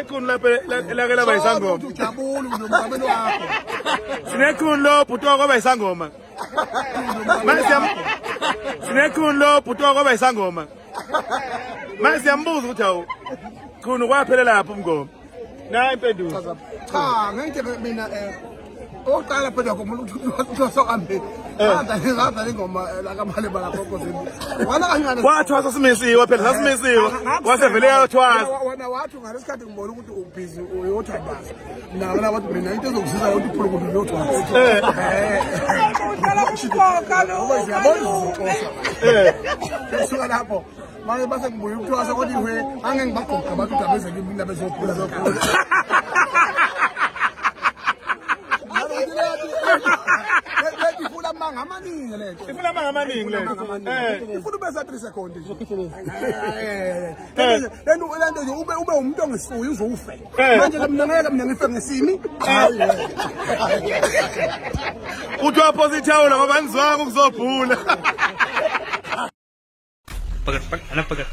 Sinekhulu lapha elakela bayisangoma. Ujabule unomameli wakho. Sinekhulu lo bhuti kwaba isangoma. Sinekhulu lo bhuti kwaba isangoma. Manje siyambuza ukuthi awu khulu kwaphelela lapha umngoma. Na impendulo. Cha, ngeke mina oqala phela komuntu uzohambe. Ngada ingoma la kamali balapho zini. Wala kangani. Wathwasa simisiwe phela sasimisiwe. Wasevele yathwasa. Wena wathi ngalesikhathi ngibona ukuthi ubhizi uyothandaza. Mina wathi mina into ezokusiza ukuthi uphule ukuthi uyothwasa. Uqala ukukhokha lo. Suka lapho. Manje base ngibuye ukuthwasa kodwa ihwe angeke ngibaqoqa abantu abeze kimi indaba ezophula zophula. Ifuna amanga amaningi lento. Ifuna amanga amaningi lento. Ifuna ubesa 3 seconds nje. Lento nje ube umuntu ongisifuyo uzofe. Manje mina ngeke mina ngife ngesimi. Uthi opposite yawula ngoba ngizwanga ukuzobhula. Pagar, anak pagar.